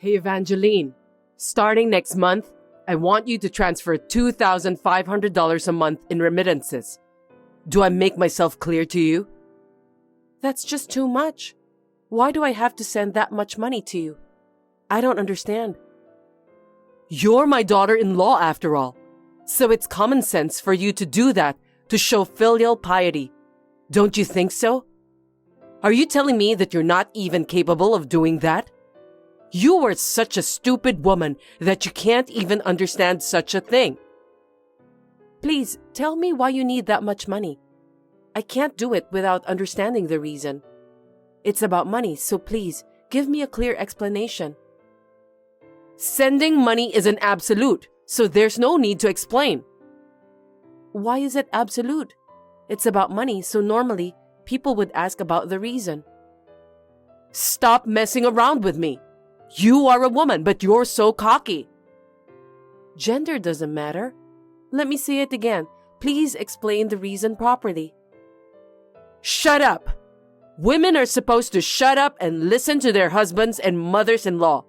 Hey Evangeline, starting next month, I want you to transfer $2,500 a month in remittances. Do I make myself clear to you? That's just too much. Why do I have to send that much money to you? I don't understand. You're my daughter-in-law after all, so it's common sense for you to do that to show filial piety. Don't you think so? Are you telling me that you're not even capable of doing that? You are such a stupid woman that you can't even understand such a thing. Please, tell me why you need that much money. I can't do it without understanding the reason. It's about money, so please, give me a clear explanation. Sending money is an absolute, so there's no need to explain. Why is it absolute? It's about money, so normally, people would ask about the reason. Stop messing around with me. You are a woman, but you're so cocky. Gender doesn't matter. Let me say it again. Please explain the reason properly. Shut up! Women are supposed to shut up and listen to their husbands and mothers-in-law.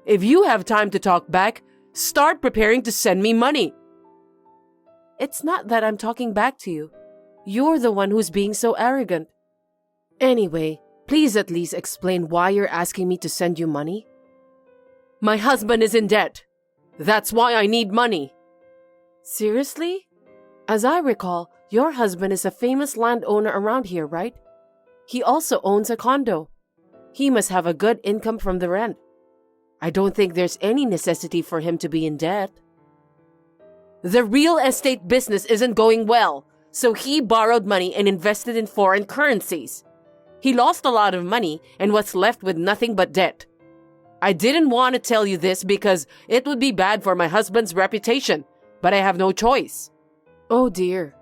If you have time to talk back, start preparing to send me money. It's not that I'm talking back to you. You're the one who's being so arrogant. Anyway, please at least explain why you're asking me to send you money. My husband is in debt. That's why I need money. Seriously? As I recall, your husband is a famous landowner around here, right? He also owns a condo. He must have a good income from the rent. I don't think there's any necessity for him to be in debt. The real estate business isn't going well, so he borrowed money and invested in foreign currencies. He lost a lot of money and was left with nothing but debt. I didn't want to tell you this because it would be bad for my husband's reputation, but I have no choice. Oh dear.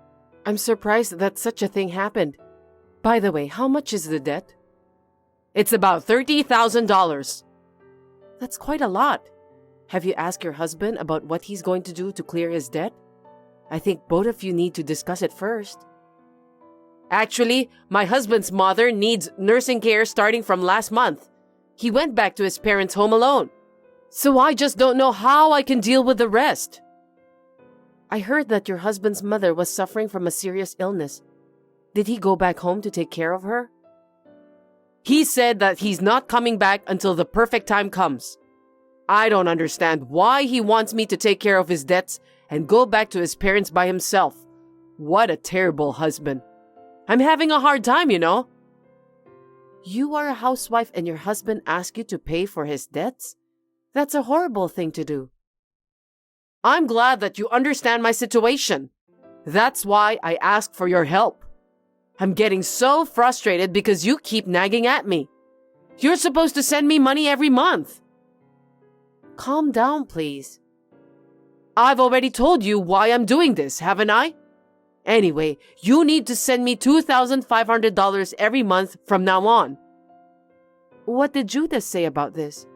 I'm surprised that such a thing happened. By the way, how much is the debt? It's about $30,000. That's quite a lot. Have you asked your husband about what he's going to do to clear his debt? I think both of you need to discuss it first. Actually, my husband's mother needs nursing care starting from last month. He went back to his parents' home alone. So I just don't know how I can deal with the rest. I heard that your husband's mother was suffering from a serious illness. Did he go back home to take care of her? He said that he's not coming back until the perfect time comes. I don't understand why he wants me to take care of his debts and go back to his parents by himself. What a terrible husband. I'm having a hard time, you know. You are a housewife and your husband asks you to pay for his debts? That's a horrible thing to do. I'm glad that you understand my situation. That's why I asked for your help. I'm getting so frustrated because you keep nagging at me. You're supposed to send me money every month. Calm down, please. I've already told you why I'm doing this, haven't I? Anyway, you need to send me $2,500 every month from now on. What did Judas say about this?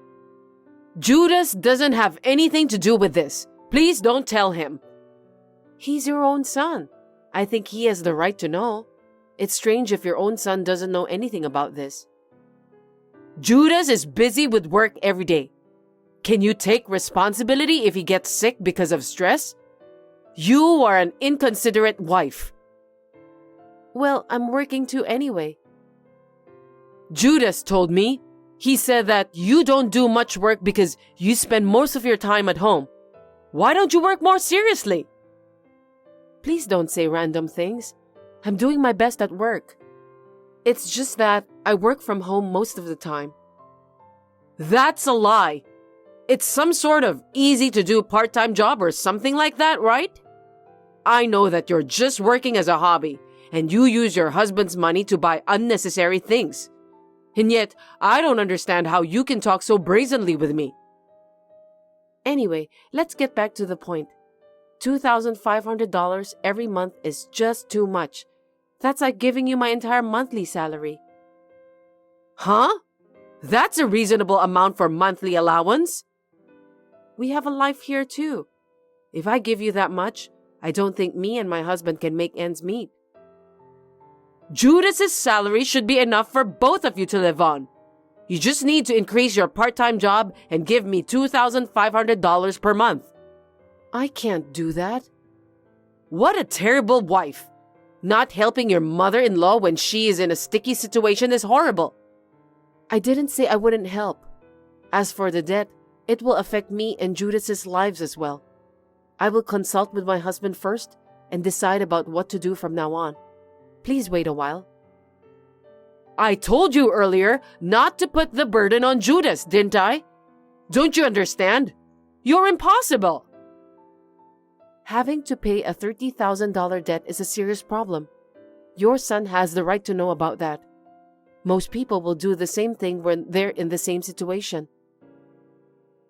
Judas doesn't have anything to do with this. Please don't tell him. He's your own son. I think he has the right to know. It's strange if your own son doesn't know anything about this. Judas is busy with work every day. Can you take responsibility if he gets sick because of stress? You are an inconsiderate wife. Well, I'm working too anyway. Judas told me. He said that you don't do much work because you spend most of your time at home. Why don't you work more seriously? Please don't say random things. I'm doing my best at work. It's just that I work from home most of the time. That's a lie. It's some sort of easy-to-do part-time job or something like that, right? I know that you're just working as a hobby and you use your husband's money to buy unnecessary things. And yet, I don't understand how you can talk so brazenly with me. Anyway, let's get back to the point. $2,500 every month is just too much. That's like giving you my entire monthly salary. Huh? That's a reasonable amount for monthly allowance. We have a life here too. If I give you that much, I don't think me and my husband can make ends meet. Judas's salary should be enough for both of you to live on. You just need to increase your part-time job and give me $2,500 per month. I can't do that. What a terrible wife. Not helping your mother-in-law when she is in a sticky situation is horrible. I didn't say I wouldn't help. As for the debt, it will affect me and Judas's lives as well. I will consult with my husband first and decide about what to do from now on. Please wait a while. I told you earlier not to put the burden on Judas, didn't I? Don't you understand? You're impossible. Having to pay a $30,000 debt is a serious problem. Your son has the right to know about that. Most people will do the same thing when they're in the same situation.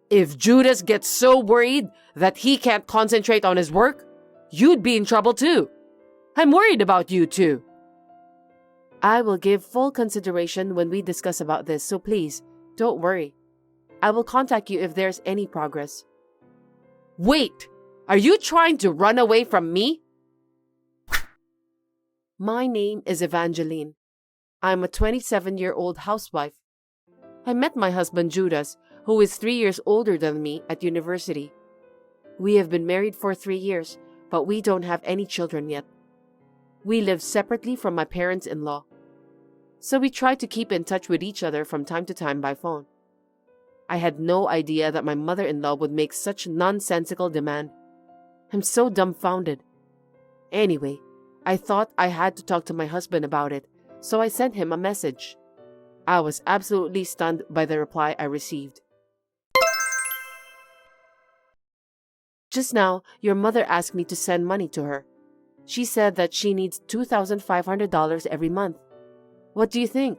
If Judas gets so worried that he can't concentrate on his work, you'd be in trouble too. I'm worried about you too. I will give full consideration when we discuss about this, so please, don't worry. I will contact you if there's any progress. Wait! Are you trying to run away from me? My name is Evangeline. I'm a 27-year-old housewife. I met my husband Judas, who is 3 years older than me, at university. We have been married for 3 years, but we don't have any children yet. We live separately from my parents-in-law. So we try to keep in touch with each other from time to time by phone. I had no idea that my mother-in-law would make such nonsensical demand. I'm so dumbfounded. Anyway, I thought I had to talk to my husband about it, so I sent him a message. I was absolutely stunned by the reply I received. Just now, your mother asked me to send money to her. She said that she needs $2,500 every month. What do you think?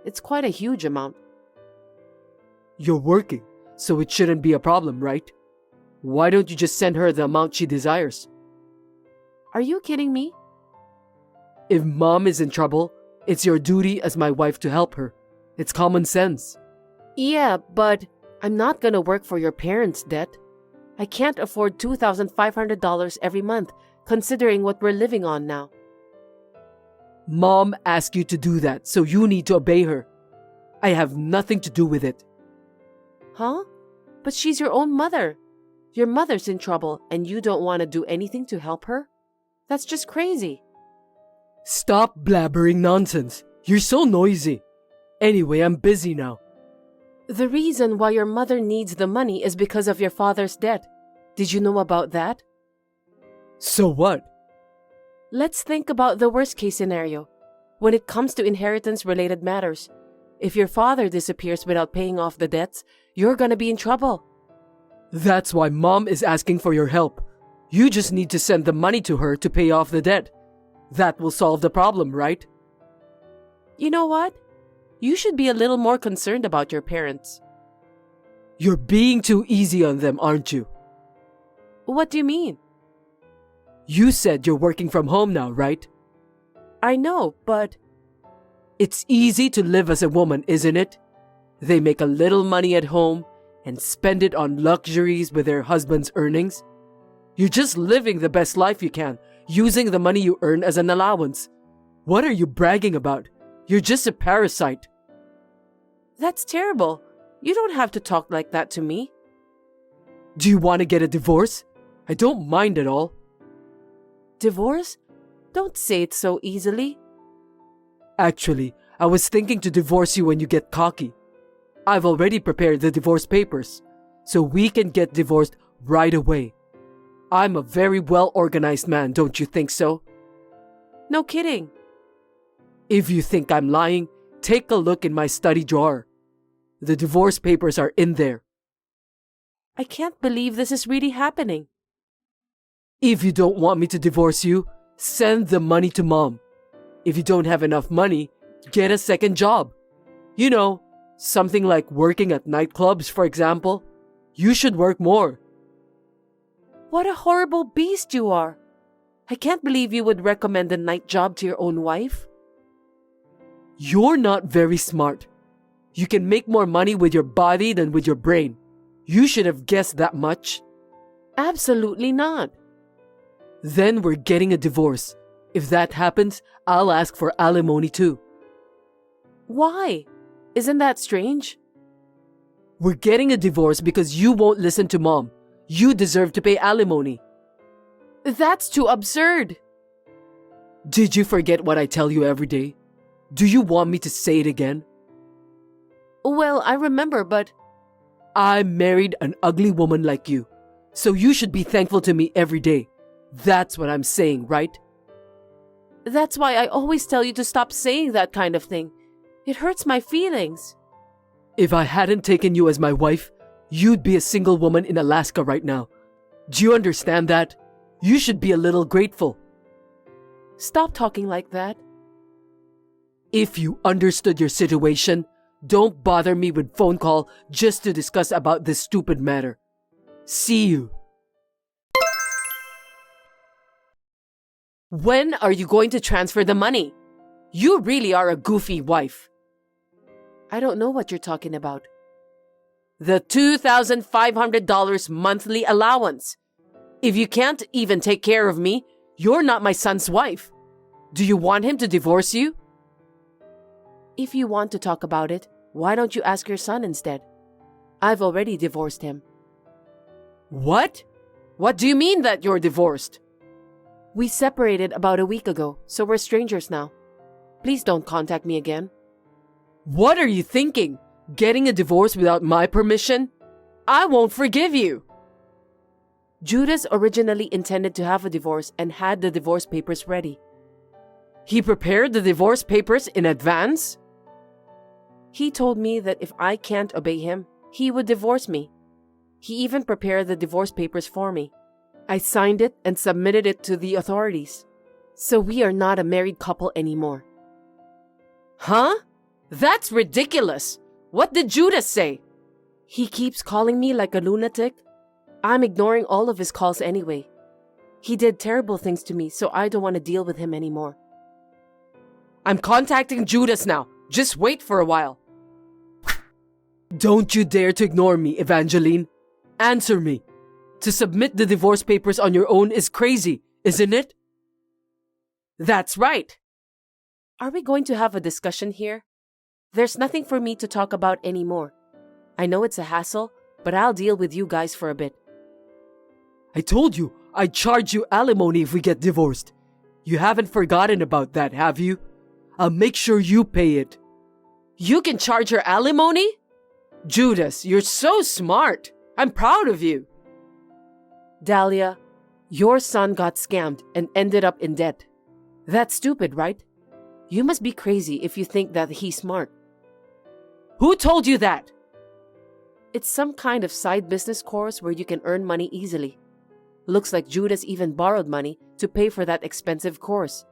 It's quite a huge amount. You're working, so it shouldn't be a problem, right? Why don't you just send her the amount she desires? Are you kidding me? If Mom is in trouble, it's your duty as my wife to help her. It's common sense. Yeah, but I'm not gonna work for your parents' debt. I can't afford $2,500 every month, considering what we're living on now. Mom asked you to do that, so you need to obey her. I have nothing to do with it. Huh? But she's your own mother. Your mother's in trouble and you don't want to do anything to help her? That's just crazy. Stop blabbering nonsense. You're so noisy. Anyway, I'm busy now. The reason why your mother needs the money is because of your father's debt. Did you know about that? So what? Let's think about the worst case scenario. When it comes to inheritance-related matters, if your father disappears without paying off the debts, you're gonna be in trouble. That's why Mom is asking for your help. You just need to send the money to her to pay off the debt. That will solve the problem, right? You know what? You should be a little more concerned about your parents. You're being too easy on them, aren't you? What do you mean? You said you're working from home now, right? I know, but... It's easy to live as a woman, isn't it? They make a little money at home and spend it on luxuries with their husband's earnings. You're just living the best life you can, using the money you earn as an allowance. What are you bragging about? You're just a parasite. That's terrible. You don't have to talk like that to me. Do you want to get a divorce? I don't mind at all. Divorce? Don't say it so easily. Actually, I was thinking to divorce you when you get cocky. I've already prepared the divorce papers, so we can get divorced right away. I'm a very well-organized man, don't you think so? No kidding. If you think I'm lying, take a look in my study drawer. The divorce papers are in there. I can't believe this is really happening. If you don't want me to divorce you, send the money to Mom. If you don't have enough money, get a second job. You know, something like working at nightclubs, for example. You should work more. What a horrible beast you are. I can't believe you would recommend a night job to your own wife. You're not very smart. You can make more money with your body than with your brain. You should have guessed that much. Absolutely not. Then we're getting a divorce. If that happens, I'll ask for alimony too. Why? Isn't that strange? We're getting a divorce because you won't listen to Mom. You deserve to pay alimony. That's too absurd. Did you forget what I tell you every day? Do you want me to say it again? Well, I remember, but... I married an ugly woman like you, so you should be thankful to me every day. That's what I'm saying, right? That's why I always tell you to stop saying that kind of thing. It hurts my feelings. If I hadn't taken you as my wife, you'd be a single woman in Alaska right now. Do you understand that? You should be a little grateful. Stop talking like that. If you understood your situation, don't bother me with phone call just to discuss about this stupid matter. See you. When are you going to transfer the money? You really are a goofy wife. I don't know what you're talking about. The $2,500 monthly allowance. If you can't even take care of me, you're not my son's wife. Do you want him to divorce you? If you want to talk about it, why don't you ask your son instead? I've already divorced him. What? What do you mean that you're divorced? We separated about a week ago, so we're strangers now. Please don't contact me again. What are you thinking? Getting a divorce without my permission? I won't forgive you. Judas originally intended to have a divorce and had the divorce papers ready. He prepared the divorce papers in advance? He told me that if I can't obey him, he would divorce me. He even prepared the divorce papers for me. I signed it and submitted it to the authorities. So we are not a married couple anymore. Huh? That's ridiculous. What did Judas say? He keeps calling me like a lunatic. I'm ignoring all of his calls anyway. He did terrible things to me, so I don't want to deal with him anymore. I'm contacting Judas now. Just wait for a while. Don't you dare to ignore me, Evangeline. Answer me. To submit the divorce papers on your own is crazy, isn't it? That's right. Are we going to have a discussion here? There's nothing for me to talk about anymore. I know it's a hassle, but I'll deal with you guys for a bit. I told you I'd charge you alimony if we get divorced. You haven't forgotten about that, have you? I'll make sure you pay it. You can charge her alimony? Judas, you're so smart. I'm proud of you. Dahlia, your son got scammed and ended up in debt. That's stupid, right? You must be crazy if you think that he's smart. Who told you that? It's some kind of side business course where you can earn money easily. Looks like Judas even borrowed money to pay for that expensive course.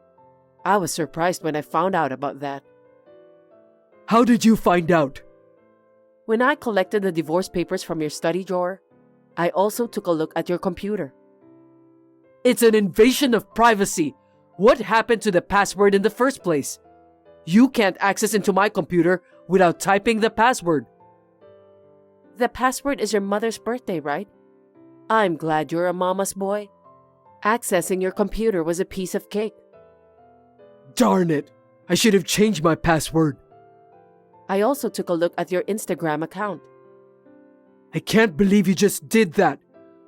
I was surprised when I found out about that. How did you find out? When I collected the divorce papers from your study drawer, I also took a look at your computer. It's an invasion of privacy. What happened to the password in the first place? You can't access into my computer without typing the password. The password is your mother's birthday, right? I'm glad you're a mama's boy. Accessing your computer was a piece of cake. Darn it! I should have changed my password. I also took a look at your Instagram account. I can't believe you just did that.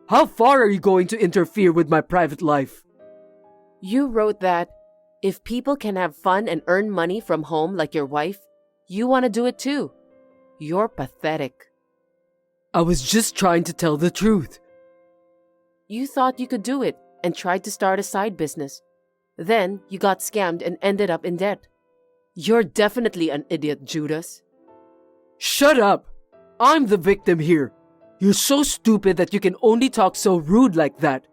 How far are you going to interfere with my private life? You wrote that if people can have fun and earn money from home like your wife, you want to do it too. You're pathetic. I was just trying to tell the truth. You thought you could do it and tried to start a side business. Then you got scammed and ended up in debt. You're definitely an idiot, Judas. Shut up! I'm the victim here. You're so stupid that you can only talk so rude like that.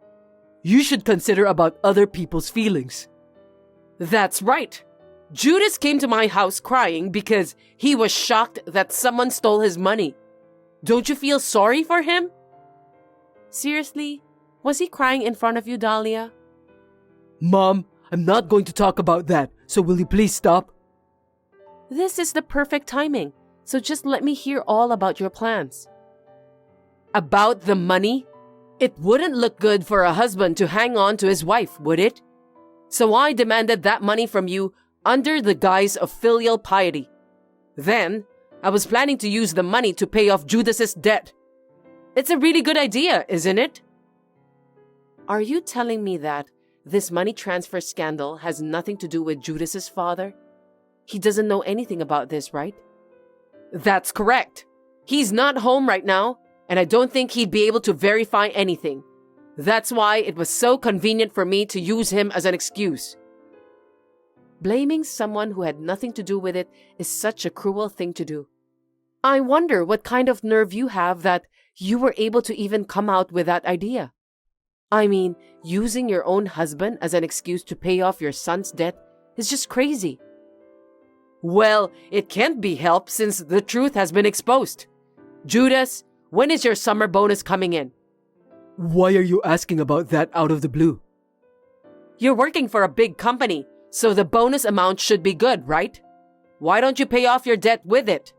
You should consider about other people's feelings. That's right. Judas came to my house crying because he was shocked that someone stole his money. Don't you feel sorry for him? Seriously? Was he crying in front of you, Dahlia? Mom, I'm not going to talk about that, so will you please stop? This is the perfect timing, so just let me hear all about your plans. About the money? It wouldn't look good for a husband to hang on to his wife, would it? So I demanded that money from you under the guise of filial piety. Then, I was planning to use the money to pay off Judas's debt. It's a really good idea, isn't it? Are you telling me that this money transfer scandal has nothing to do with Judas's father? He doesn't know anything about this, right? That's correct. He's not home right now, and I don't think he'd be able to verify anything. That's why it was so convenient for me to use him as an excuse. Blaming someone who had nothing to do with it is such a cruel thing to do. I wonder what kind of nerve you have that you were able to even come out with that idea. I mean, using your own husband as an excuse to pay off your son's debt is just crazy. Well, it can't be helped since the truth has been exposed. Judas, when is your summer bonus coming in? Why are you asking about that out of the blue? You're working for a big company, so the bonus amount should be good, right? Why don't you pay off your debt with it?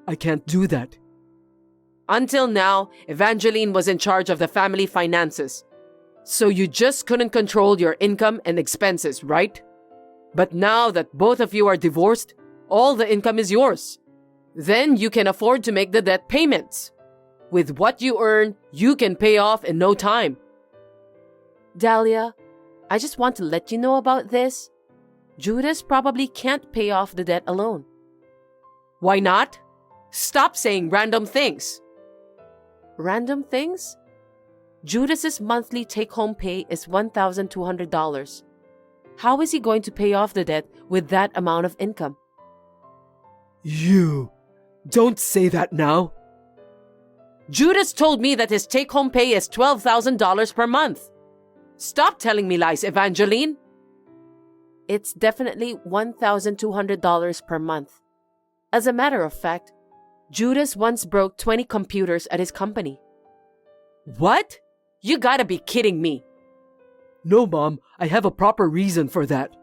I can't do that. Until now, Evangeline was in charge of the family finances. So you just couldn't control your income and expenses, right? But now that both of you are divorced, all the income is yours. Then you can afford to make the debt payments. With what you earn, you can pay off in no time. Dahlia, I just want to let you know about this. Judas probably can't pay off the debt alone. Why not? Stop saying random things. Random things? Judas's monthly take-home pay is $1,200. How is he going to pay off the debt with that amount of income? You... Don't say that now. Judas told me that his take-home pay is $12,000 per month. Stop telling me lies, Evangeline. It's definitely $1,200 per month. As a matter of fact, Judas once broke 20 computers at his company. What? You gotta be kidding me. No, Mom, I have a proper reason for that.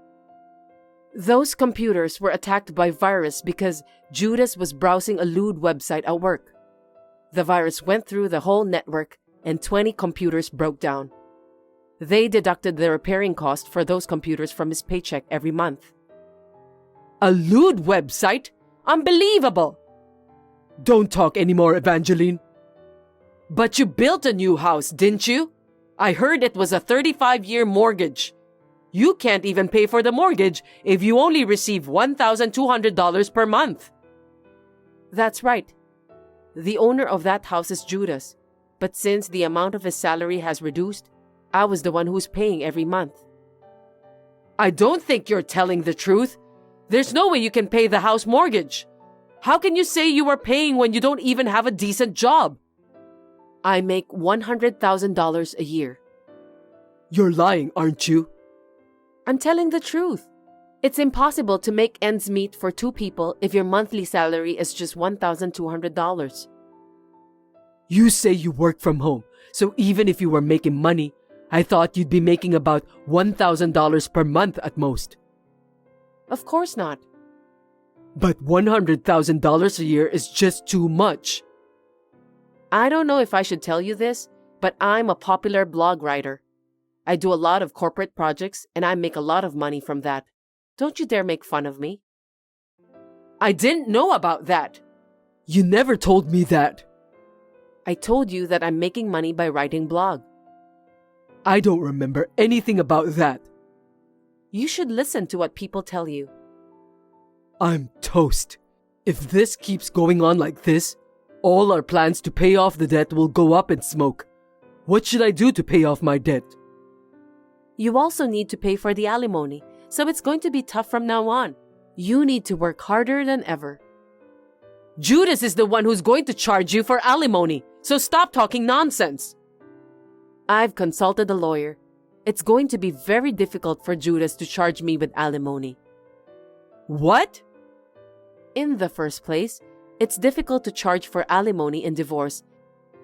Those computers were attacked by virus because Judas was browsing a lewd website at work. The virus went through the whole network and 20 computers broke down. They deducted the repairing cost for those computers from his paycheck every month. A lewd website? Unbelievable! Don't talk anymore, Evangeline. But you built a new house, didn't you? I heard it was a 35-year mortgage. You can't even pay for the mortgage if you only receive $1,200 per month. That's right. The owner of that house is Judas, but since the amount of his salary has reduced, I was the one who's paying every month. I don't think you're telling the truth. There's no way you can pay the house mortgage. How can you say you are paying when you don't even have a decent job? I make $100,000 a year. You're lying, aren't you? I'm telling the truth. It's impossible to make ends meet for two people if your monthly salary is just $1,200. You say you work from home, so even if you were making money, I thought you'd be making about $1,000 per month at most. Of course not. But $100,000 a year is just too much. I don't know if I should tell you this, but I'm a popular blog writer. I do a lot of corporate projects and I make a lot of money from that. Don't you dare make fun of me. I didn't know about that. You never told me that. I told you that I'm making money by writing blog. I don't remember anything about that. You should listen to what people tell you. I'm toast. If this keeps going on like this, all our plans to pay off the debt will go up in smoke. What should I do to pay off my debt? You also need to pay for the alimony, so it's going to be tough from now on. You need to work harder than ever. Judas is the one who's going to charge you for alimony, so stop talking nonsense. I've consulted a lawyer. It's going to be very difficult for Judas to charge me with alimony. What? In the first place, it's difficult to charge for alimony in divorce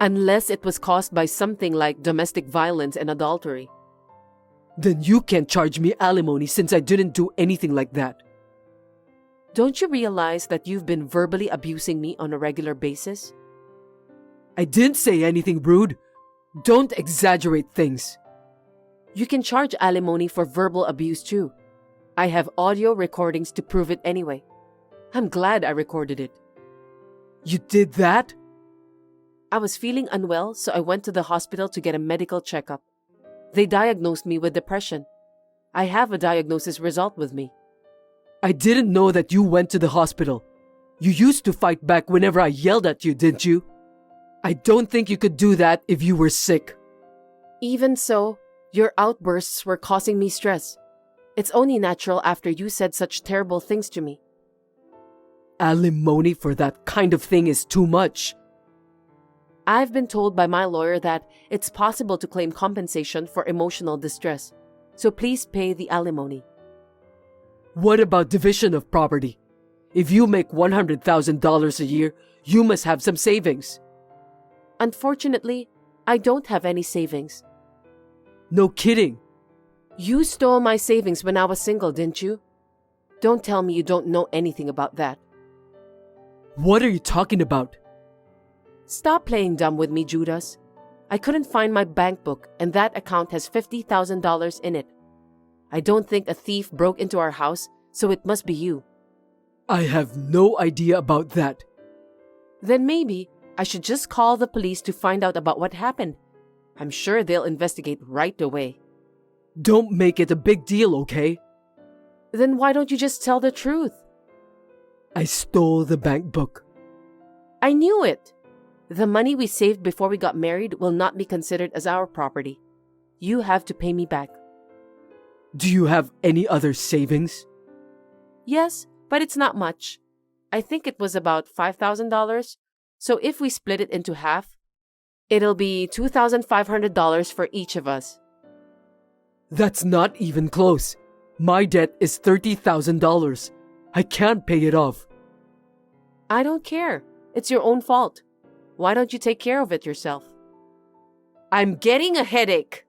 unless it was caused by something like domestic violence and adultery. Then you can't charge me alimony since I didn't do anything like that. Don't you realize that you've been verbally abusing me on a regular basis? I didn't say anything rude. Don't exaggerate things. You can charge alimony for verbal abuse too. I have audio recordings to prove it anyway. I'm glad I recorded it. You did that? I was feeling unwell, so I went to the hospital to get a medical checkup. They diagnosed me with depression. I have a diagnosis result with me. I didn't know that you went to the hospital. You used to fight back whenever I yelled at you, didn't you? I don't think you could do that if you were sick. Even so, your outbursts were causing me stress. It's only natural after you said such terrible things to me. Alimony for that kind of thing is too much. I've been told by my lawyer that it's possible to claim compensation for emotional distress, so please pay the alimony. What about division of property? If you make $100,000 a year, you must have some savings. Unfortunately, I don't have any savings. No kidding. You stole my savings when I was single, didn't you? Don't tell me you don't know anything about that. What are you talking about? Stop playing dumb with me, Judas. I couldn't find my bank book, and that account has $50,000 in it. I don't think a thief broke into our house, so it must be you. I have no idea about that. Then maybe I should just call the police to find out about what happened. I'm sure they'll investigate right away. Don't make it a big deal, okay? Then why don't you just tell the truth? I stole the bank book. I knew it. The money we saved before we got married will not be considered as our property. You have to pay me back. Do you have any other savings? Yes, but it's not much. I think it was about $5,000. So if we split it into half, it'll be $2,500 for each of us. That's not even close. My debt is $30,000. I can't pay it off. I don't care. It's your own fault. Why don't you take care of it yourself? I'm getting a headache.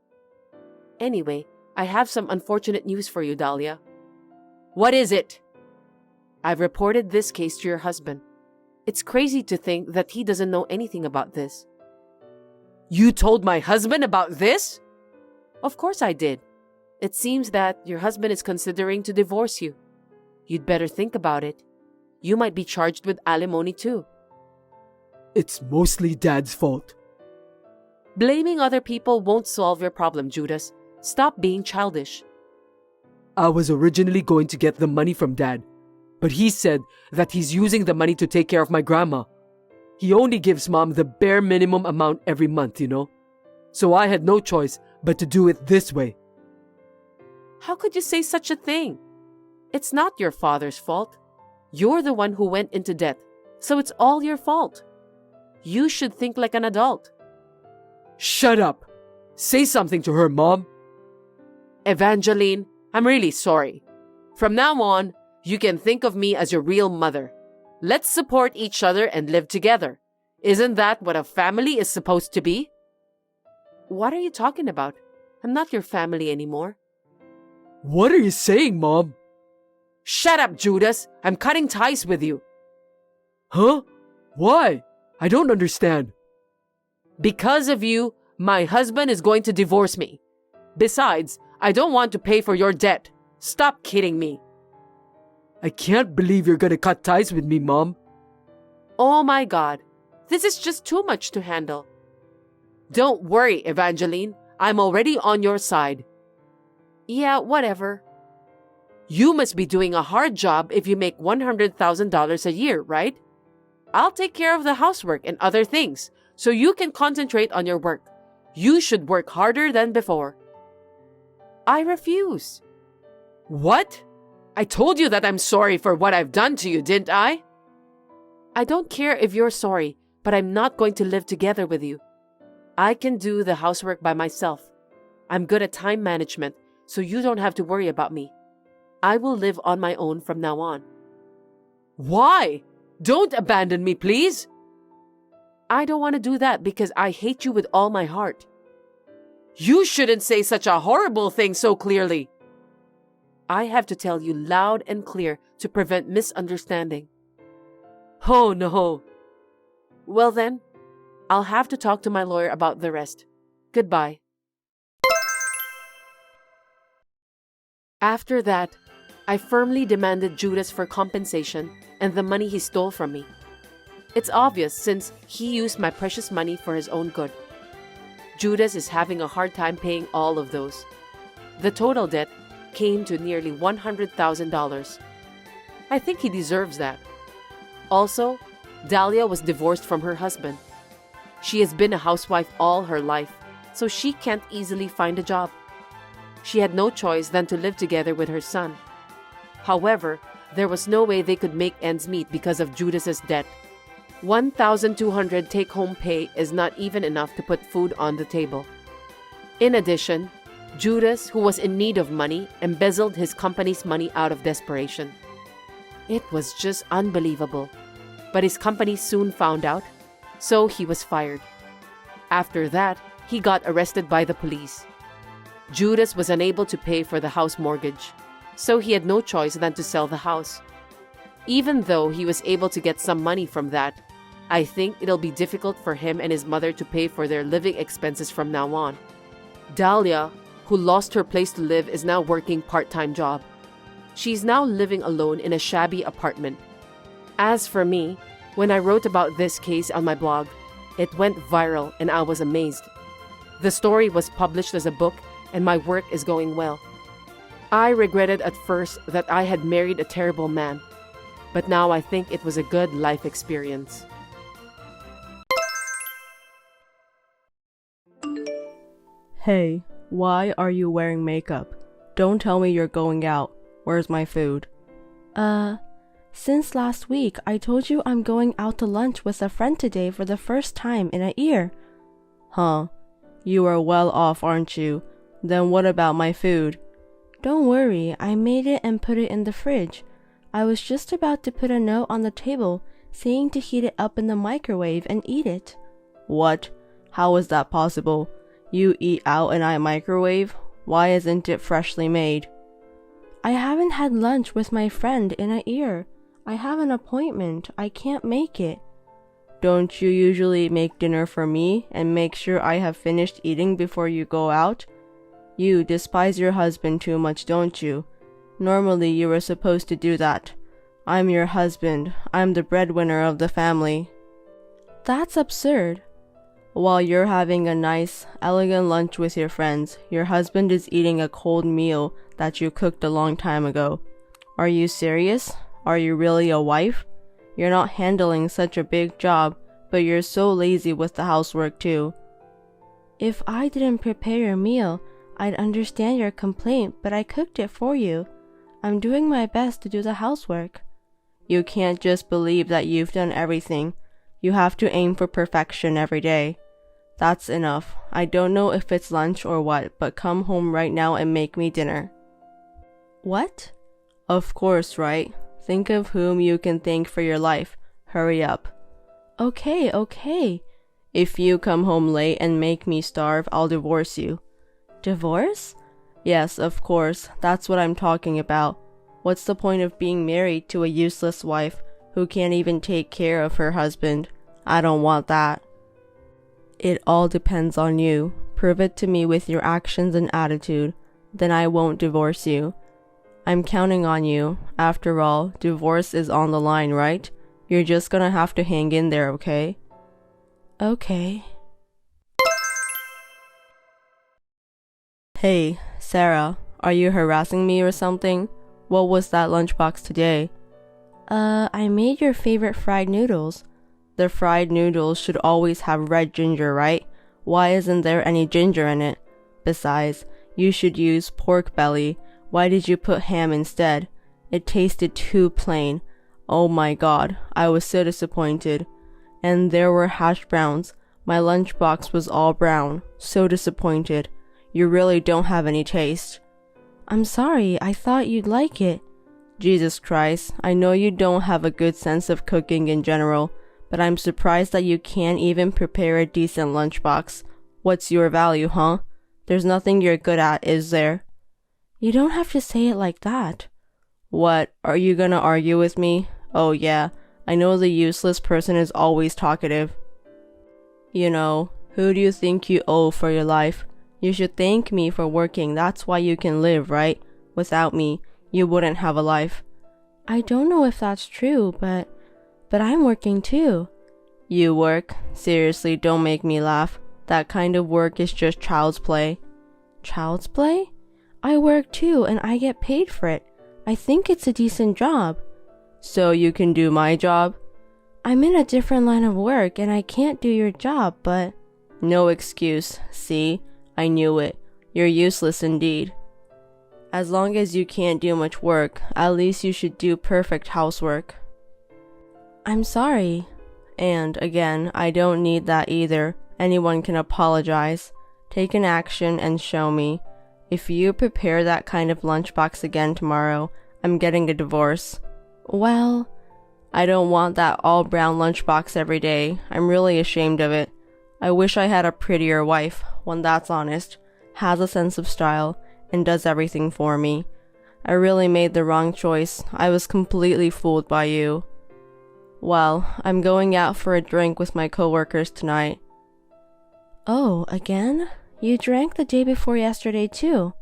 Anyway, I have some unfortunate news for you, Dahlia. What is it? I've reported this case to your husband. It's crazy to think that he doesn't know anything about this. You told my husband about this? Of course I did. It seems that your husband is considering to divorce you. You'd better think about it. You might be charged with alimony too. It's mostly Dad's fault. Blaming other people won't solve your problem, Judas. Stop being childish. I was originally going to get the money from Dad, but he said that he's using the money to take care of my grandma. He only gives Mom the bare minimum amount every month, you know? So I had no choice but to do it this way. How could you say such a thing? It's not your father's fault. You're the one who went into debt, so it's all your fault. You should think like an adult. Shut up! Say something to her, Mom. Evangeline, I'm really sorry. From now on, you can think of me as your real mother. Let's support each other and live together. Isn't that what a family is supposed to be? What are you talking about? I'm not your family anymore. What are you saying, Mom? Shut up, Judas. I'm cutting ties with you. Huh? Why? I don't understand. Because of you, my husband is going to divorce me. Besides, I don't want to pay for your debt. Stop kidding me. I can't believe you're gonna cut ties with me, Mom. Oh my God. This is just too much to handle. Don't worry, Evangeline. I'm already on your side. Yeah, whatever. You must be doing a hard job if you make $100,000 a year, right? I'll take care of the housework and other things, so you can concentrate on your work. You should work harder than before. I refuse. What? I told you that I'm sorry for what I've done to you, didn't I? I don't care if you're sorry, but I'm not going to live together with you. I can do the housework by myself. I'm good at time management, so you don't have to worry about me. I will live on my own from now on. Why? Don't abandon me, please. I don't want to do that because I hate you with all my heart. You shouldn't say such a horrible thing so clearly. I have to tell you loud and clear to prevent misunderstanding. Oh no. Well then, I'll have to talk to my lawyer about the rest. Goodbye. After that, I firmly demanded Judas for compensation and the money he stole from me. It's obvious since he used my precious money for his own good. Judas is having a hard time paying all of those. The total debt came to nearly $100,000. I think he deserves that. Also, Dahlia was divorced from her husband. She has been a housewife all her life, so she can't easily find a job. She had no choice than to live together with her son. However, there was no way they could make ends meet because of Judas's debt. $1,200 take-home pay is not even enough to put food on the table. In addition, Judas, who was in need of money, embezzled his company's money out of desperation. It was just unbelievable. But his company soon found out, so he was fired. After that, he got arrested by the police. Judas was unable to pay for the house mortgage, so he had no choice than to sell the house. Even though he was able to get some money from that, I think it'll be difficult for him and his mother to pay for their living expenses from now on. Dahlia, who lost her place to live, is now working part-time job. She's now living alone in a shabby apartment. As for me, when I wrote about this case on my blog, it went viral and I was amazed. The story was published as a book and my work is going well. I regretted at first that I had married a terrible man, but now I think it was a good life experience. Hey, why are you wearing makeup? Don't tell me you're going out. Where's my food? Since last week, I told you I'm going out to lunch with a friend today for the first time in a year. Huh. You are well off, aren't you? Then what about my food? Don't worry, I made it and put it in the fridge. I was just about to put a note on the table saying to heat it up in the microwave and eat it. What? How is that possible? You eat out and I microwave? Why isn't it freshly made? I haven't had lunch with my friend in a year. I have an appointment. I can't make it. Don't you usually make dinner for me and make sure I have finished eating before you go out? You despise your husband too much, don't you? Normally you were supposed to do that. I'm your husband. I'm the breadwinner of the family. That's absurd. While you're having a nice, elegant lunch with your friends, your husband is eating a cold meal that you cooked a long time ago. Are you serious? Are you really a wife? You're not handling such a big job, but you're so lazy with the housework too. If I didn't prepare your meal, I'd understand your complaint, but I cooked it for you. I'm doing my best to do the housework. You can't just believe that you've done everything. You have to aim for perfection every day. That's enough. I don't know if it's lunch or what, but come home right now and make me dinner. What? Of course, right? Think of whom you can thank for your life. Hurry up. Okay. If you come home late and make me starve, I'll divorce you. Divorce? Yes, of course. That's what I'm talking about. What's the point of being married to a useless wife who can't even take care of her husband? I don't want that. It all depends on you. Prove it to me with your actions and attitude. Then I won't divorce you. I'm counting on you. After all, divorce is on the line, right? You're just gonna have to hang in there, okay? Okay. Hey, Sarah, are you harassing me or something? What was that lunchbox today? I made your favorite fried noodles. The fried noodles should always have red ginger, right? Why isn't there any ginger in it? Besides, you should use pork belly. Why did you put ham instead? It tasted too plain. Oh my god, I was so disappointed. And there were hash browns. My lunchbox was all brown. So disappointed. You really don't have any taste. I'm sorry, I thought you'd like it. Jesus Christ, I know you don't have a good sense of cooking in general, but I'm surprised that you can't even prepare a decent lunchbox. What's your value, huh? There's nothing you're good at, is there? You don't have to say it like that. What, are you gonna argue with me? Oh yeah, I know the useless person is always talkative. You know, who do you think you owe for your life? You should thank me for working, that's why you can live, right? Without me, you wouldn't have a life. I don't know if that's true, but I'm working too. You work? Seriously, don't make me laugh. That kind of work is just child's play. Child's play? I work too and I get paid for it. I think it's a decent job. So you can do my job? I'm in a different line of work and I can't do your job, but... No excuse. See? I knew it. You're useless indeed. As long as you can't do much work, at least you should do perfect housework. I'm sorry. And, again, I don't need that either. Anyone can apologize. Take an action and show me. If you prepare that kind of lunchbox again tomorrow, I'm getting a divorce. Well... I don't want that all-brown lunchbox every day. I'm really ashamed of it. I wish I had a prettier wife, one that's honest, has a sense of style, and does everything for me. I really made the wrong choice. I was completely fooled by you. Well, I'm going out for a drink with my coworkers tonight. Oh, again? You drank the day before yesterday too.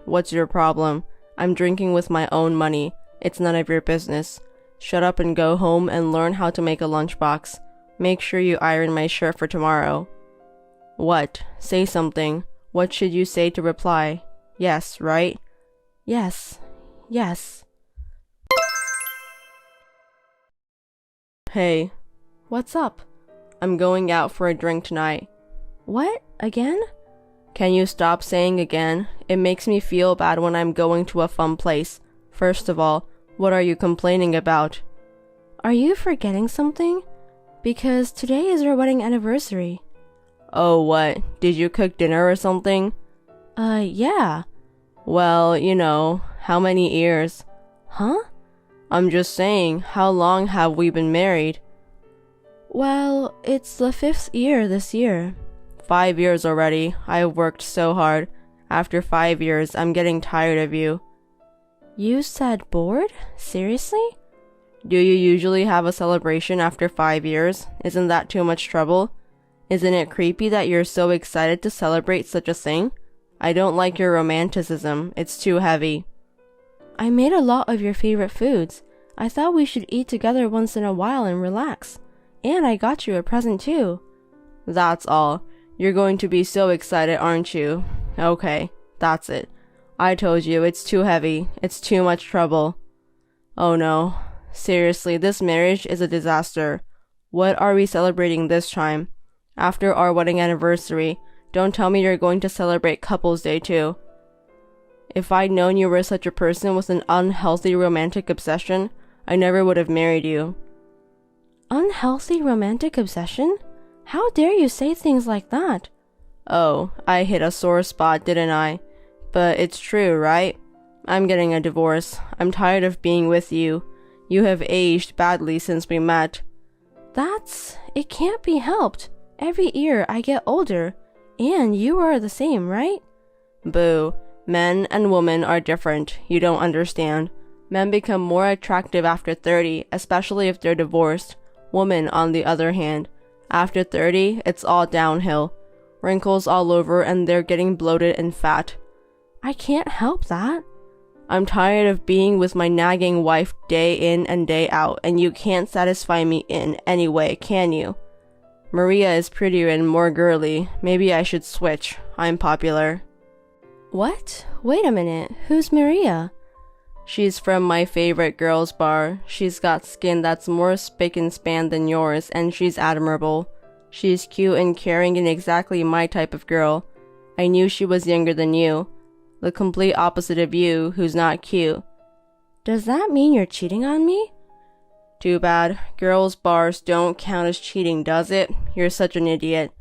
What's your problem? I'm drinking with my own money. It's none of your business. Shut up and go home and learn how to make a lunchbox. Make sure you iron my shirt for tomorrow. What? Say something. What should you say to reply? Yes, right? Yes. Yes. Hey. What's up? I'm going out for a drink tonight. What? Again? Can you stop saying again? It makes me feel bad when I'm going to a fun place. First of all, what are you complaining about? Are you forgetting something? Because today is our wedding anniversary. Oh, what? Did you cook dinner or something? Yeah. Well, you know, how many years? Huh? I'm just saying, how long have we been married? Well, it's the 5th year this year. 5 years already. I've worked so hard. After 5 years, I'm getting tired of you. You said bored? Seriously? Do you usually have a celebration after 5 years? Isn't that too much trouble? Isn't it creepy that you're so excited to celebrate such a thing? I don't like your romanticism. It's too heavy. I made a lot of your favorite foods. I thought we should eat together once in a while and relax. And I got you a present too. That's all. You're going to be so excited, aren't you? Okay, that's it. I told you, it's too heavy. It's too much trouble. Oh no. Seriously, this marriage is a disaster. What are we celebrating this time? After our wedding anniversary, don't tell me you're going to celebrate Couples Day too. If I'd known you were such a person with an unhealthy romantic obsession, I never would have married you. Unhealthy romantic obsession? How dare you say things like that? Oh, I hit a sore spot, didn't I? But it's true, right? I'm getting a divorce. I'm tired of being with you. You have aged badly since we met. It can't be helped. Every year I get older. And you are the same, right? Boo. Men and women are different. You don't understand. Men become more attractive after 30, especially if they're divorced. Women, on the other hand, after 30, it's all downhill. Wrinkles all over and they're getting bloated and fat. I can't help that. I'm tired of being with my nagging wife day in and day out, and you can't satisfy me in any way, can you? Maria is prettier and more girly. Maybe I should switch. I'm popular. What? Wait a minute. Who's Maria? She's from my favorite girls' bar. She's got skin that's more spick and span than yours, and she's admirable. She's cute and caring and exactly my type of girl. I knew she was younger than you. The complete opposite of you, who's not cute. Does that mean you're cheating on me? Too bad. Girls' bars don't count as cheating, does it? You're such an idiot.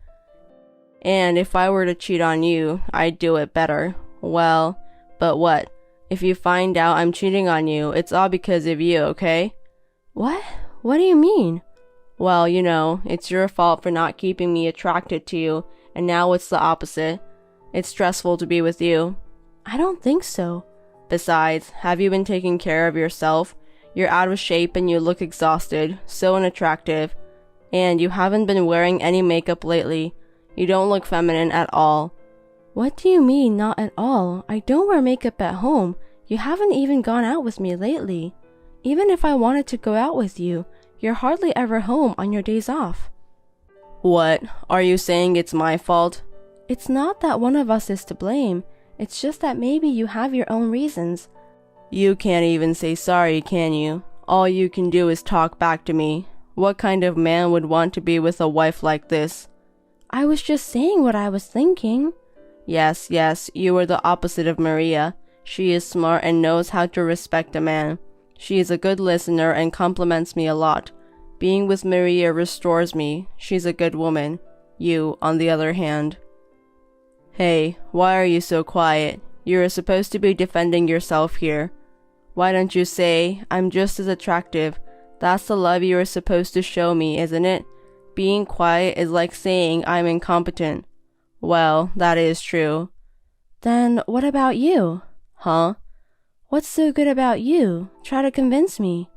And if I were to cheat on you, I'd do it better. Well, but what? If you find out I'm cheating on you, it's all because of you, okay? What? What do you mean? Well, you know, it's your fault for not keeping me attracted to you, and now it's the opposite. It's stressful to be with you. I don't think so. Besides, have you been taking care of yourself? You're out of shape and you look exhausted, so unattractive. And you haven't been wearing any makeup lately. You don't look feminine at all. What do you mean, not at all? I don't wear makeup at home. You haven't even gone out with me lately. Even if I wanted to go out with you, You're hardly ever home on your days off. What? Are you saying it's my fault? It's not that one of us is to blame. It's just that maybe you have your own reasons. You can't even say sorry, can you? All you can do is talk back to me. What kind of man would want to be with a wife like this? I was just saying what I was thinking. Yes, you are the opposite of Maria. She is smart and knows how to respect a man. She is a good listener and compliments me a lot. Being with Maria restores me. She's a good woman. You, on the other hand. Hey, why are you so quiet? You are supposed to be defending yourself here. Why don't you say, I'm just as attractive? That's the love you are supposed to show me, isn't it? Being quiet is like saying I'm incompetent. Well, that is true. Then what about you? Huh? What's so good about you? Try to convince me.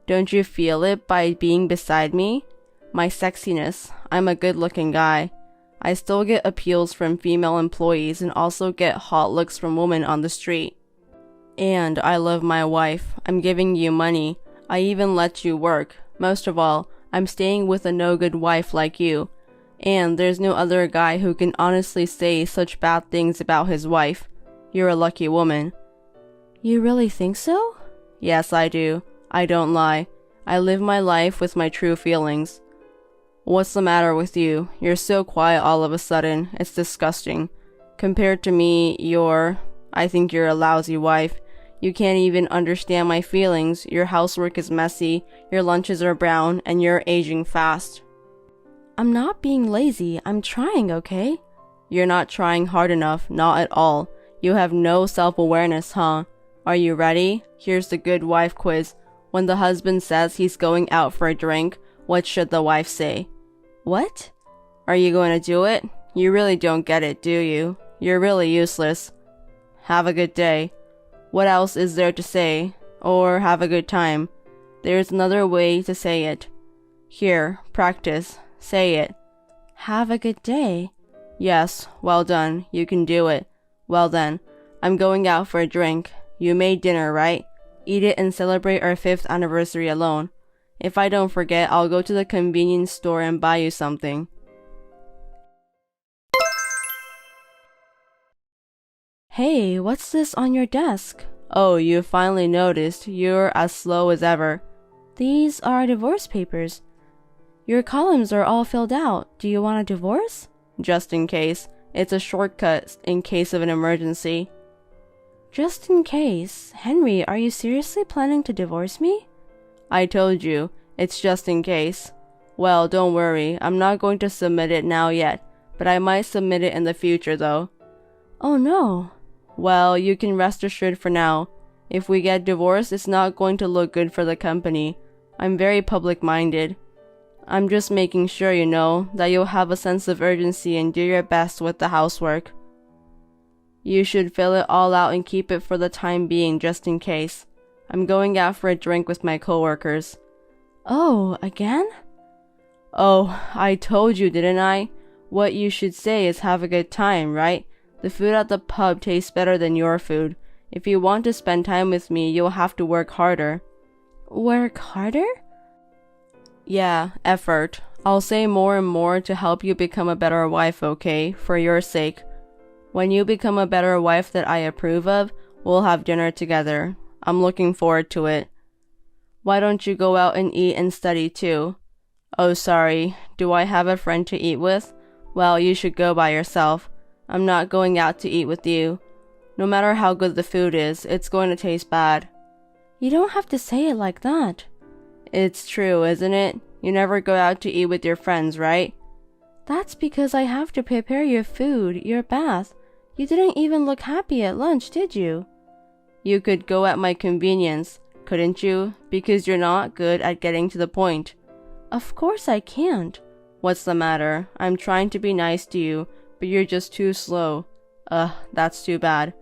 Don't you feel it by being beside me? My sexiness. I'm a good-looking guy. I still get appeals from female employees and also get hot looks from women on the street. And I love my wife. I'm giving you money. I even let you work. Most of all, I'm staying with a no-good wife like you. And there's no other guy who can honestly say such bad things about his wife. You're a lucky woman. You really think so? Yes, I do. I don't lie. I live my life with my true feelings. What's the matter with you? You're so quiet all of a sudden. It's disgusting. Compared to me, I think you're a lousy wife. You can't even understand my feelings. Your housework is messy, your lunches are brown, and you're aging fast. I'm not being lazy. I'm trying, okay? You're not trying hard enough, not at all. You have no self-awareness, huh? Are you ready? Here's the good wife quiz. When the husband says he's going out for a drink, what should the wife say? What? Are you going to do it? You really don't get it, do you? You're really useless. Have a good day. What else is there to say? Or have a good time. There's another way to say it. Here, practice. Say it. Have a good day. Yes, well done. You can do it. Well then, I'm going out for a drink. You made dinner, right? Eat it and celebrate our 5th anniversary alone. If I don't forget, I'll go to the convenience store and buy you something. Hey, what's this on your desk? Oh, you finally noticed. You're as slow as ever. These are divorce papers. Your columns are all filled out. Do you want a divorce? Just in case. It's a shortcut in case of an emergency. Just in case. Henry, are you seriously planning to divorce me? I told you. It's just in case. Well, don't worry. I'm not going to submit it now yet, but I might submit it in the future though. Oh no. Well, you can rest assured for now. If we get divorced, it's not going to look good for the company. I'm very public-minded. I'm just making sure, you know, that you'll have a sense of urgency and do your best with the housework. You should fill it all out and keep it for the time being just in case. I'm going out for a drink with my coworkers. Oh, again? Oh, I told you, didn't I? What you should say is have a good time, right? The food at the pub tastes better than your food. If you want to spend time with me, you'll have to work harder. Work harder? Yeah, effort. I'll say more and more to help you become a better wife, okay? For your sake. When you become a better wife that I approve of, we'll have dinner together. I'm looking forward to it. Why don't you go out and eat and study too? Oh, sorry. Do I have a friend to eat with? Well, you should go by yourself. I'm not going out to eat with you. No matter how good the food is, it's going to taste bad. You don't have to say it like that. It's true, isn't it? You never go out to eat with your friends, right? That's because I have to prepare your food, your bath. You didn't even look happy at lunch, did you? You could go at my convenience, couldn't you? Because you're not good at getting to the point. Of course I can't. What's the matter? I'm trying to be nice to you, but you're just too slow. That's too bad.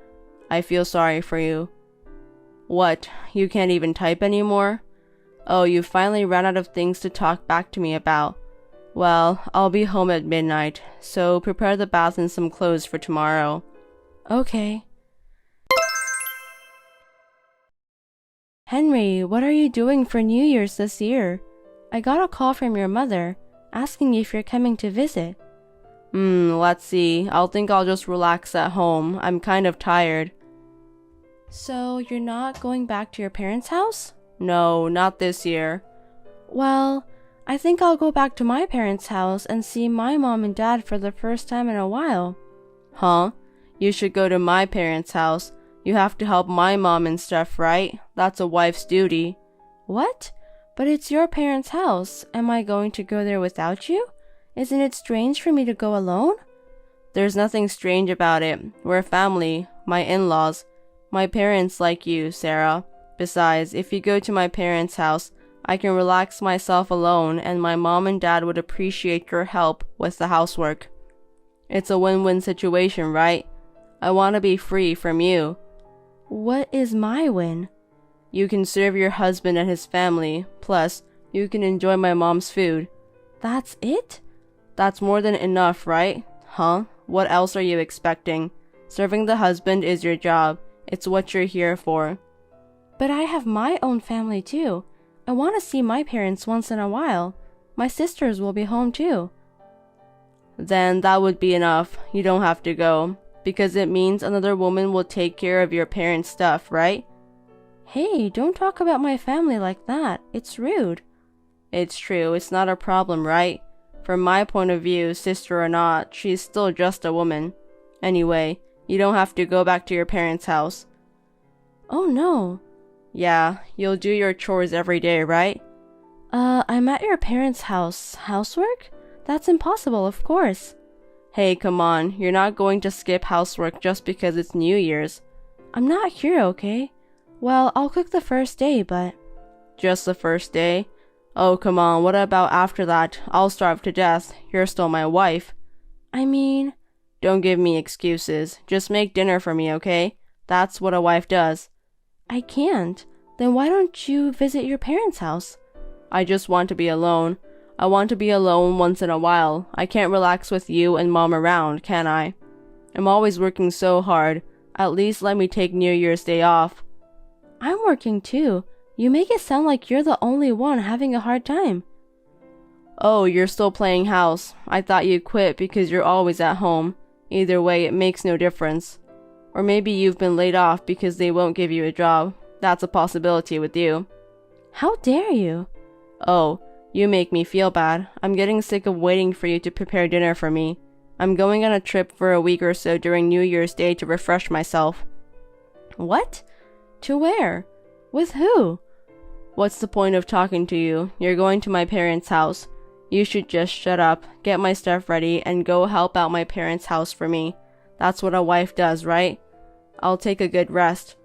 I feel sorry for you. What? You can't even type anymore? Oh, you finally ran out of things to talk back to me about. Well, I'll be home at midnight, so prepare the bath and some clothes for tomorrow. Okay. Henry, what are you doing for New Year's this year? I got a call from your mother, asking if you're coming to visit. Let's see. I'll just relax at home. I'm kind of tired. So, you're not going back to your parents' house? No, not this year. Well, I think I'll go back to my parents' house and see my mom and dad for the first time in a while. Huh? You should go to my parents' house. You have to help my mom and stuff, right? That's a wife's duty. What? But it's your parents' house. Am I going to go there without you? Isn't it strange for me to go alone? There's nothing strange about it. We're family, my in-laws. My parents like you, Sarah. Besides, if you go to my parents' house, I can relax myself alone and my mom and dad would appreciate your help with the housework. It's a win-win situation, right? I want to be free from you. What is my win? You can serve your husband and his family, plus you can enjoy my mom's food. That's it? That's more than enough, right? Huh? What else are you expecting? Serving the husband is your job. It's what you're here for. But I have my own family too. I want to see my parents once in a while. My sisters will be home too. Then that would be enough. You don't have to go. Because it means another woman will take care of your parents' stuff, right? Hey, don't talk about my family like that. It's rude. It's true. It's not a problem, right? From my point of view, sister or not, she's still just a woman. Anyway, you don't have to go back to your parents' house. Oh no. Yeah, you'll do your chores every day, right? I'm at your parents' house. Housework? That's impossible, of course. Hey, come on. You're not going to skip housework just because it's New Year's. I'm not here, okay? Well, I'll cook the first day, but... Just the first day? Oh, come on. What about after that? I'll starve to death. You're still my wife. I mean... Don't give me excuses. Just make dinner for me, okay? That's what a wife does. I can't. Then why don't you visit your parents' house? I just want to be alone. I want to be alone once in a while. I can't relax with you and mom around, can I? I'm always working so hard. At least let me take New Year's Day off. I'm working too. You make it sound like you're the only one having a hard time. Oh, you're still playing house. I thought you quit because you're always at home. Either way, it makes no difference. Or maybe you've been laid off because they won't give you a job. That's a possibility with you. How dare you? Oh, you make me feel bad. I'm getting sick of waiting for you to prepare dinner for me. I'm going on a trip for a week or so during New Year's Day to refresh myself. What? To where? With who? What's the point of talking to you? You're going to my parents' house. You should just shut up, get my stuff ready, and go help out my parents' house for me. That's what a wife does, right? I'll take a good rest.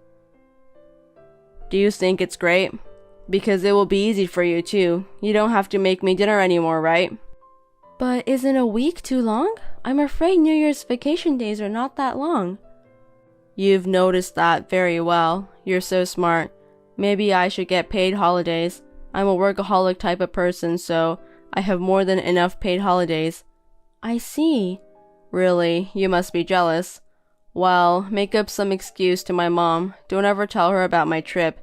Do you think it's great? Because it will be easy for you too. You don't have to make me dinner anymore, right? But isn't a week too long? I'm afraid New Year's vacation days are not that long. You've noticed that very well. You're so smart. Maybe I should get paid holidays. I'm a workaholic type of person, so I have more than enough paid holidays. I see. Really? You must be jealous. Well, make up some excuse to my mom. Don't ever tell her about my trip.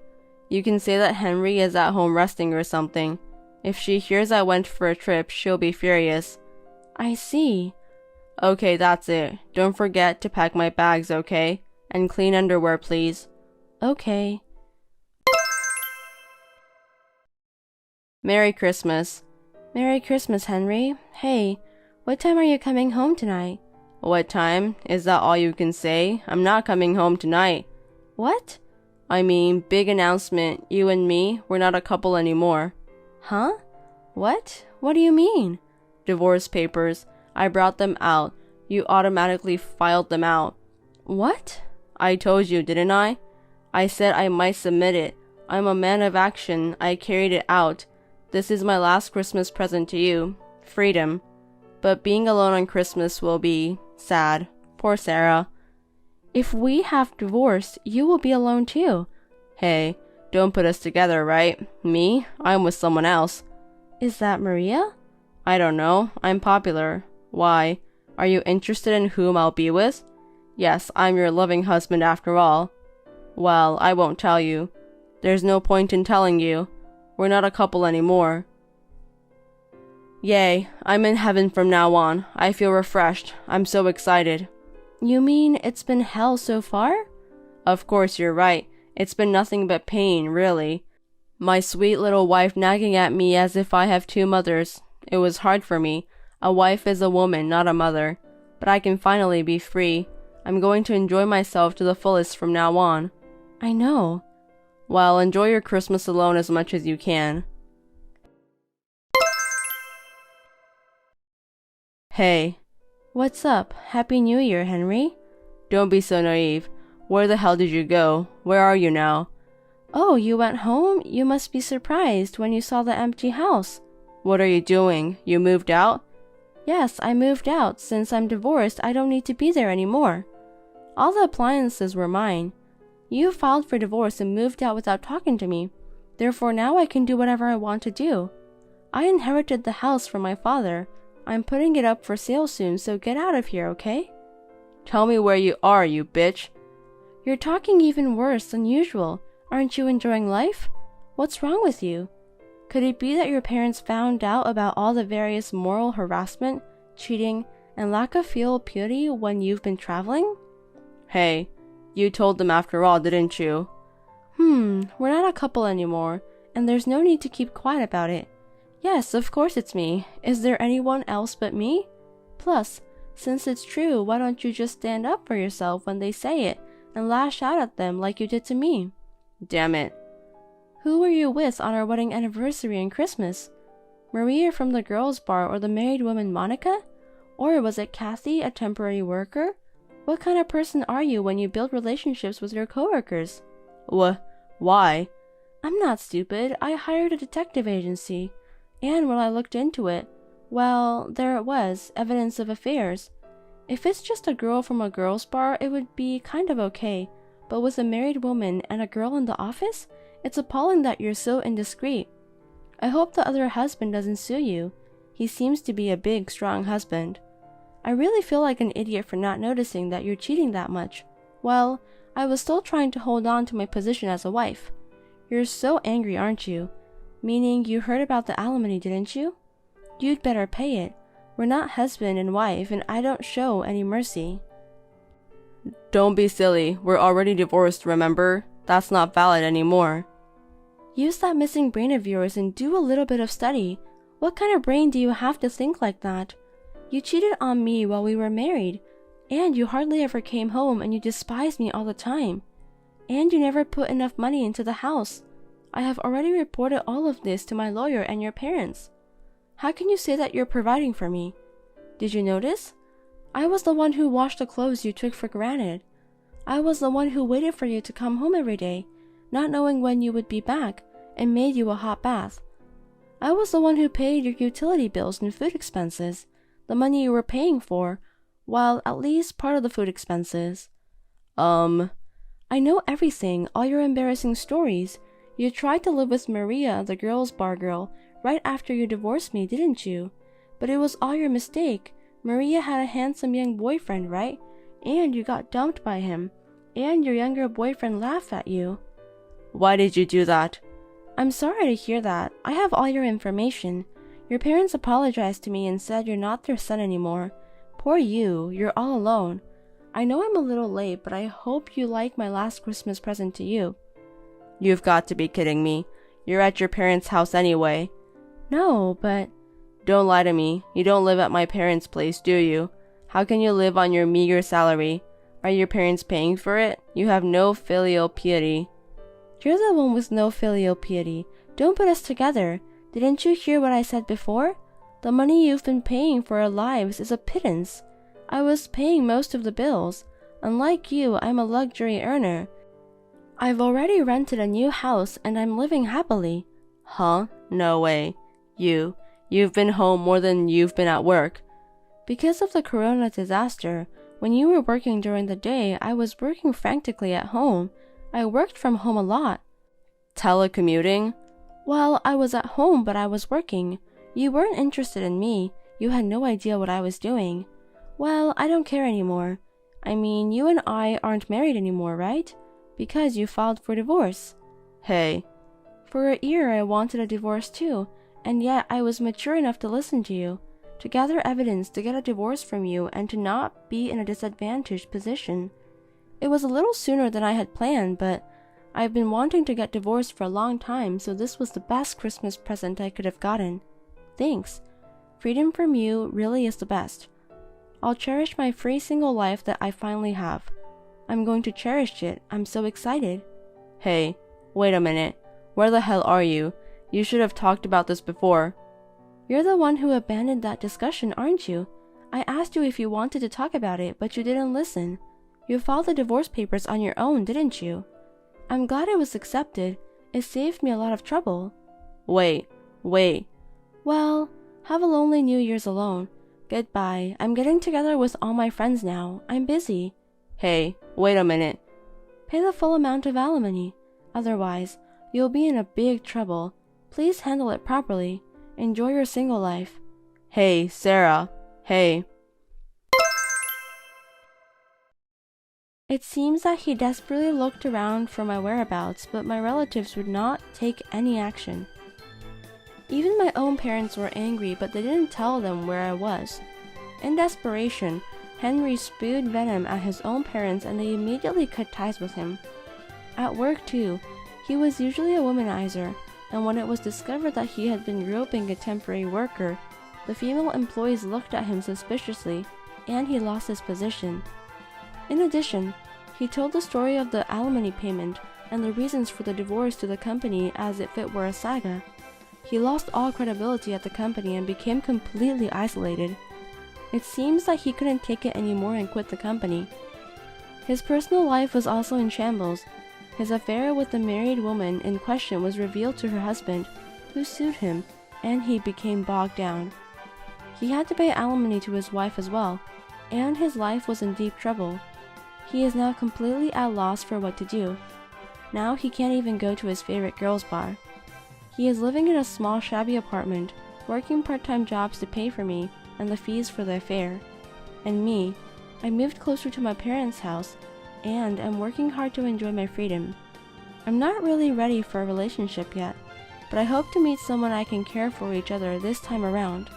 You can say that Henry is at home resting or something. If she hears I went for a trip, she'll be furious. I see. Okay, that's it. Don't forget to pack my bags, okay? And clean underwear, please. Okay. Merry Christmas. Merry Christmas, Henry. Hey, what time are you coming home tonight? What time? Is that all you can say? I'm not coming home tonight. What? I mean, big announcement. You and me, we're not a couple anymore. Huh? What? What do you mean? Divorce papers. I brought them out. You automatically filed them out. What? I told you, didn't I? I said I might submit it. I'm a man of action. I carried it out. This is my last Christmas present to you. Freedom. But being alone on Christmas will be sad. Poor Sarah. If we have divorced, you will be alone too. Hey, don't put us together, right? Me? I'm with someone else. Is that Maria? I don't know. I'm popular. Why? Are you interested in whom I'll be with? Yes, I'm your loving husband after all. Well, I won't tell you. There's no point in telling you. We're not a couple anymore. Yay, I'm in heaven from now on. I feel refreshed. I'm so excited. You mean it's been hell so far? Of course you're right. It's been nothing but pain, really. My sweet little wife nagging at me as if I have two mothers. It was hard for me. A wife is a woman, not a mother. But I can finally be free. I'm going to enjoy myself to the fullest from now on. I know. Well, enjoy your Christmas alone as much as you can. Hey. What's up? Happy New Year, Henry. Don't be so naive. Where the hell did you go? Where are you now? Oh, you went home? You must be surprised when you saw the empty house. What are you doing? You moved out? Yes, I moved out. Since I'm divorced, I don't need to be there anymore. All the appliances were mine. You filed for divorce and moved out without talking to me. Therefore, now I can do whatever I want to do. I inherited the house from my father. I'm putting it up for sale soon, so get out of here, okay? Tell me where you are, you bitch. You're talking even worse than usual. Aren't you enjoying life? What's wrong with you? Could it be that your parents found out about all the various moral harassment, cheating, and lack of filial piety when you've been traveling? Hey, you told them after all, didn't you? We're not a couple anymore, and there's no need to keep quiet about it. Yes, of course it's me. Is there anyone else but me? Plus, since it's true, why don't you just stand up for yourself when they say it and lash out at them like you did to me? Damn it. Who were you with on our wedding anniversary and Christmas? Maria from the girls' bar or the married woman Monica? Or was it Kathy, a temporary worker? What kind of person are you when you build relationships with your coworkers? Why? I'm not stupid. I hired a detective agency. And when I looked into it, well, there it was, evidence of affairs. If it's just a girl from a girls' bar, it would be kind of okay. But with a married woman and a girl in the office, it's appalling that you're so indiscreet. I hope the other husband doesn't sue you. He seems to be a big, strong husband. I really feel like an idiot for not noticing that you're cheating that much. Well, I was still trying to hold on to my position as a wife. You're so angry, aren't you? Meaning you heard about the alimony, didn't you? You'd better pay it. We're not husband and wife, and I don't show any mercy. Don't be silly. We're already divorced, remember? That's not valid anymore. Use that missing brain of yours and do a little bit of study. What kind of brain do you have to think like that? You cheated on me while we were married, and you hardly ever came home, and you despised me all the time. And you never put enough money into the house. I have already reported all of this to my lawyer and your parents. How can you say that you're providing for me? Did you notice? I was the one who washed the clothes you took for granted. I was the one who waited for you to come home every day, not knowing when you would be back, and made you a hot bath. I was the one who paid your utility bills and food expenses, the money you were paying for, well, at least part of the food expenses. I know everything, all your embarrassing stories. You tried to live with Maria, the girls' bar girl, right after you divorced me, didn't you? But it was all your mistake. Maria had a handsome young boyfriend, right? And you got dumped by him. And your younger boyfriend laughed at you. Why did you do that? I'm sorry to hear that. I have all your information. Your parents apologized to me and said you're not their son anymore. Poor you, you're all alone. I know I'm a little late, but I hope you like my last Christmas present to you. You've got to be kidding me. You're at your parents' house anyway. No, but... Don't lie to me. You don't live at my parents' place, do you? How can you live on your meager salary? Are your parents paying for it? You have no filial piety. You're the one with no filial piety. Don't put us together. Didn't you hear what I said before? The money you've been paying for our lives is a pittance. I was paying most of the bills. Unlike you, I'm a luxury earner. I've already rented a new house and I'm living happily. Huh? No way. You've been home more than you've been at work. Because of the corona disaster, when you were working during the day, I was working frantically at home. I worked from home a lot. Telecommuting? Well, I was at home, but I was working. You weren't interested in me. You had no idea what I was doing. Well, I don't care anymore. I mean, you and I aren't married anymore, right? Because you filed for divorce. Hey. For a year, I wanted a divorce too, And yet I was mature enough to listen to you, to gather evidence to get a divorce from you, and to not be in a disadvantaged position. It was a little sooner than I had planned, but I've been wanting to get divorced for a long time, so this was the best Christmas present I could have gotten. Thanks. Freedom from you really is the best. I'll cherish my free single life that I finally have. I'm going to cherish it. I'm so excited. Hey, wait a minute. Where the hell are you? You should have talked about this before. You're the one who abandoned that discussion, aren't you? I asked you if you wanted to talk about it, but you didn't listen. You filed the divorce papers on your own, didn't you? I'm glad it was accepted. It saved me a lot of trouble. Wait. Well, have a lonely New Year's alone. Goodbye. I'm getting together with all my friends now. I'm busy. Hey, wait a minute. Pay the full amount of alimony. Otherwise, you'll be in a big trouble. Please handle it properly. Enjoy your single life. Hey, Sarah. Hey. It seems that he desperately looked around for my whereabouts, but my relatives would not take any action. Even my own parents were angry, but they didn't tell them where I was. In desperation, Henry spewed venom at his own parents and they immediately cut ties with him. At work too, he was usually a womanizer, and when it was discovered that he had been groping a temporary worker, the female employees looked at him suspiciously, and he lost his position. In addition, he told the story of the alimony payment and the reasons for the divorce to the company as if it were a saga. He lost all credibility at the company and became completely isolated. It seems that he couldn't take it anymore and quit the company. His personal life was also in shambles. His affair with the married woman in question was revealed to her husband, who sued him, and he became bogged down. He had to pay alimony to his wife as well, and his life was in deep trouble. He is now completely at loss for what to do. Now he can't even go to his favorite girls' bar. He is living in a small shabby apartment, working part-time jobs to pay for me and the fees for the affair. And me, I moved closer to my parents' house, and am working hard to enjoy my freedom. I'm not really ready for a relationship yet, but I hope to meet someone I can care for each other this time around.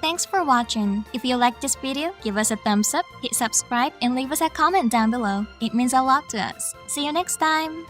Thanks for watching. If you liked this video, give us a thumbs up, hit subscribe, and leave us a comment down below. It means a lot to us. See you next time!